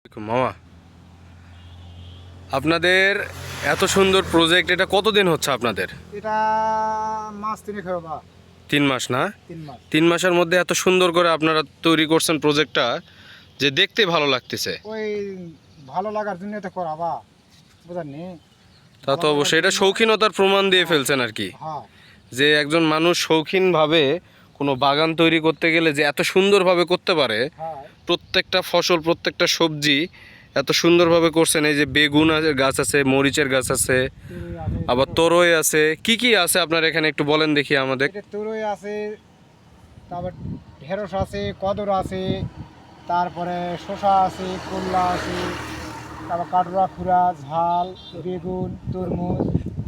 মামা, আপনাদের এত সুন্দর প্রজেক্ট, এটা কতদিন হচ্ছে আপনাদের? এটা মাস তিনেক হবে বা 3 মাস না? 3 মাস। 3 মাসের মধ্যে এত সুন্দর করে আপনারা তৈরি করছেন প্রজেক্টটা, যে দেখতে ভালো লাগতেছে। ওই ভালো লাগার জন্য এটা করা বা বুঝাননি। তা তো অবশ্যই, এটা শৌখিনতার প্রমাণ দিয়ে ফেলছেন আর কি, হ্যাঁ যে একজন মানুষ শৌখিনভাবে কোনো বাগান তৈরি করতে গেলে যে এত সুন্দরভাবে করতে পারে। হ্যাঁ প্রত্যেকটা ফসল, প্রত্যেকটা সবজি এত সুন্দরভাবে করছেন। এই যে বেগুন গাছ আছে, মরিচের গাছ আছে, আবার তরই আছে। কি কি আছে আপনার এখানে একটু বলেন দেখি আমাদের। তুরই আছে, তারপর ঢেঁড়স আছে, কদর আছে, তারপরে শসা আছে, করলা আছে, তারপর কাটরা, খুরা, ঝাল, বেগুন, তরমুজ।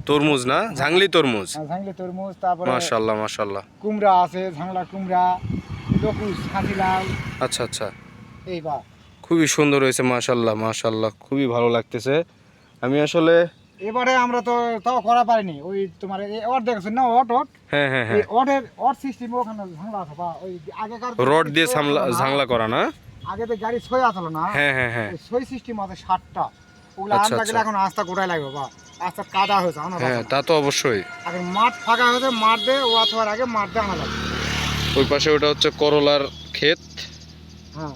তরমুজ না, ঝাংলি তরমুজ। ঝাংলি তরমুজ, তারপরে মাশাআল্লাহ মাশাআল্লাহ। কুমড়া আছে, ঝাংলা কুমড়া, লকুস, হাতিলাল, আচ্ছা আচ্ছা, এই বা খুবই সুন্দর হয়েছে মাশাআল্লাহ মাশাআল্লাহ, খুবই ভালো লাগতেছে। আমি আসলে এবারে আমরা তো তাও করা পারিনি। ওই তোমার ওট দেখছেন না, ওট হ্যাঁ হ্যাঁ এই হ্যাঁ, ওট সিস্টেম ওখানে ঝাংলা আছে বা ওই আগেকার রড দিয়ে ঝাংলা করা না? আগে তো গাড়ি ছয় আসলো না। হ্যাঁ হ্যাঁ হ্যাঁ ছয় সিস্টেম আছে 60টা। ওগুলো আচ্ছা, আনতে গেলে আচ্ছা। এখন আস্তা গোটাই লাগবে বা আস্তা কাদা হয়েছে আনা হ্যাঁ, যাবে না। তা তো অবশ্যই। এখন মাঠ ফাঁকা হয়েছে, মাঠ দিয়ে ও অথবার আগে মাঠ দিয়ে আনা যাবে। ওই পাশে ওটা হচ্ছে করলার ক্ষেত, হ্যাঁ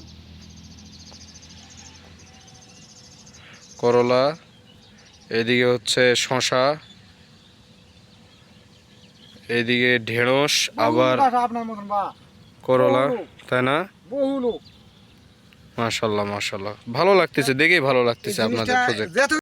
করলা। এদিকে হচ্ছে শশা, এদিকে ঢেঁড়স, আবার বহু লোক আছে আপনার মতন বা করলা, বহু লোক, তাই না? বহু লোক। মাশাআল্লাহ মাশাআল্লাহ, ভালো লাগতেছে, দেখেই ভালো এই লাগতেছে আপনাদের জিনিসটা প্রজেক্ট। যেহেতু